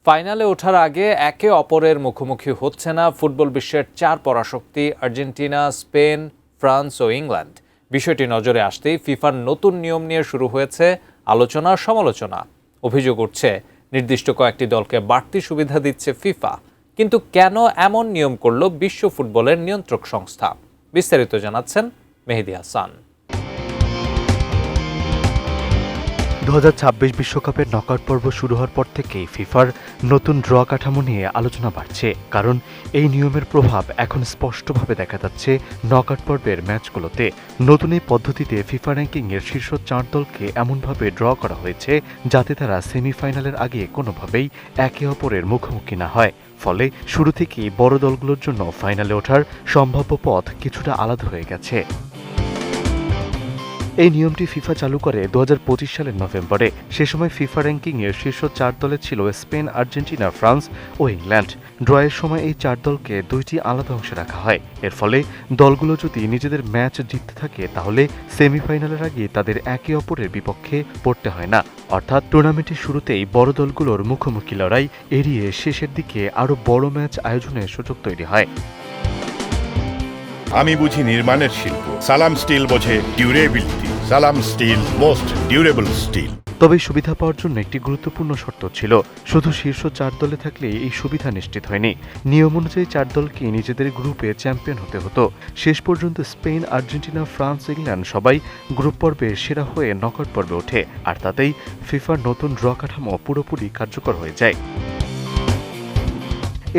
ফাইনালে ওঠার আগে একে অপরের মুখোমুখি হচ্ছে না ফুটবল বিশ্বের চার পরাশক্তি আর্জেন্টিনা, স্পেন, ফ্রান্স ও ইংল্যান্ড। বিষয়টি নজরে আসতেই ফিফার নতুন নিয়ম নিয়ে শুরু হয়েছে আলোচনা সমালোচনা। অভিযোগ উঠছে নির্দিষ্ট কয়েকটি দলকে বাড়তি সুবিধা দিচ্ছে ফিফা। কিন্তু কেন এমন নিয়ম করল বিশ্ব ফুটবলের নিয়ন্ত্রক সংস্থা? বিস্তারিত জানাচ্ছেন মেহেদী হাসান। 2026 বিশ্বকাপের নকআউট পর্ব শুরু হওয়ার পর থেকেই ফিফার নতুন ড্র কাঠামো নিয়ে আলোচনা বাড়ছে। কারণ এই নিয়মের প্রভাব এখন স্পষ্টভাবে দেখা যাচ্ছে নকআউট পর্বের ম্যাচগুলোতে। নতুন এই পদ্ধতিতে ফিফা র্যাঙ্কিংয়ের শীর্ষ 4 দলকে এমনভাবে ড্র করা হয়েছে যাতে তারা সেমিফাইনালের আগে কোনোভাবেই একে অপরের মুখোমুখি না হয়। ফলে শুরু থেকেই বড় দলগুলোর জন্য ফাইনালে ওঠার সম্ভাব্য পথ কিছুটা আলাদা হয়ে গেছে। এই নিয়মটি ফিফা চালু করে 2025 সালের নভেম্বরে। সে সময় ফিফা র্যাঙ্কিংয়ের শীর্ষ 4 দলে ছিল স্পেন, আর্জেন্টিনা, ফ্রান্স ও ইংল্যান্ড। ড্রয়ের সময় এই 4 দলকে 2টি আলাদা অংশে রাখা হয়। এর ফলে দলগুলো যদি নিজেদের ম্যাচ জিততে থাকে তাহলে সেমিফাইনালের আগে তাদের একে অপরের বিপক্ষে পড়তে হয় না। অর্থাৎ টুর্নামেন্টের শুরুতেই বড় দলগুলোর মুখোমুখি লড়াই এড়িয়ে শেষের দিকে আরও বড় ম্যাচ আয়োজনের সুযোগ তৈরি হয়। আমি বুঝি নির্মাণের শিল্প, সালাম স্টিল বোঝে ডিউরেবিলিটি। সালাম স্টিল, মোস্ট ডিউরেবল স্টিল। তবে সুবিধা পাওয়ার জন্য একটি গুরুত্বপূর্ণ শর্ত ছিল। শুধু শীর্ষ 4 দলে থাকলে এই সুবিধা নিশ্চিত হয়নি। নিয়ম অনুযায়ী 4 দলকে নিজেদের গ্রুপে চ্যাম্পিয়ন হতে হতো। শেষ পর্যন্ত স্পেন, আর্জেন্টিনা, ফ্রান্স, ইংল্যান্ড সবাই গ্রুপ পর্বে সেরা হয়ে নকআউট পর্বে ওঠে। আর তাতেই ফিফার নতুন ড্র কাঠামো পুরোপুরি কার্যকর হয়ে যায়।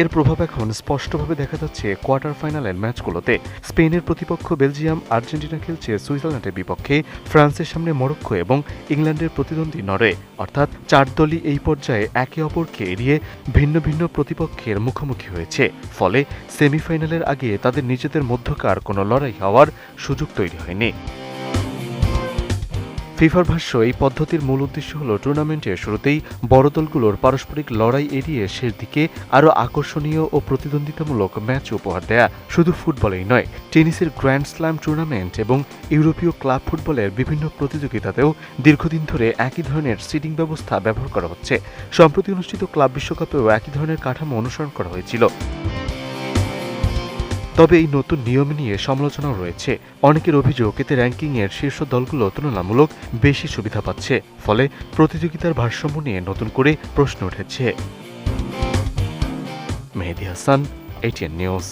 এর প্রভাব এখন স্পষ্টভাবে দেখা যাচ্ছে কোয়ার্টার ফাইনালের ম্যাচগুলোতে। স্পেনের প্রতিপক্ষ বেলজিয়াম, আর্জেন্টিনা খেলছে সুইজারল্যান্ডের বিপক্ষে, ফ্রান্সের সামনে মরক্কো এবং ইংল্যান্ডের প্রতিদ্বন্দ্বী নরওয়ে। অর্থাৎ 4 দলই এই পর্যায়ে একে অপরকে এড়িয়ে ভিন্ন ভিন্ন প্রতিপক্ষের মুখোমুখি হয়েছে। ফলে সেমিফাইনালের আগে তাদের নিজেদের মধ্যকার কোনো লড়াই হওয়ার সুযোগ তৈরি হয়নি। ফিফার ভাষ্য, এই পদ্ধতির মূল উদ্দেশ্য হল টুর্নামেন্টের শুরুতেই বড় দলগুলোর পারস্পরিক লড়াই এড়িয়ে শেষ দিকে আরও আকর্ষণীয় ও প্রতিদ্বন্দ্বিতামূলক ম্যাচ উপহার দেয়া। শুধু ফুটবলেই নয়, টেনিসের গ্র্যান্ড স্ল্যাম টুর্নামেন্ট এবং ইউরোপীয় ক্লাব ফুটবলের বিভিন্ন প্রতিযোগিতাতেও দীর্ঘদিন ধরে একই ধরনের সিডিং ব্যবস্থা ব্যবহার করা হচ্ছে। সম্প্রতি অনুষ্ঠিত ক্লাব বিশ্বকাপেও একই ধরনের কাঠামো অনুসরণ করা হয়েছিল। তবে এই নতুন নিয়ম নিয়ে সমালোচনাও রয়েছে। অনেকের অভিযোগ, এতে র্যাঙ্কিংয়ের শীর্ষ দলগুলো তুলনামূলক বেশি সুবিধা পাচ্ছে। ফলে প্রতিযোগিতার ভারসাম্য নিয়ে নতুন করে প্রশ্ন উঠেছে। মেহেদী হাসান, ATN নিউজ।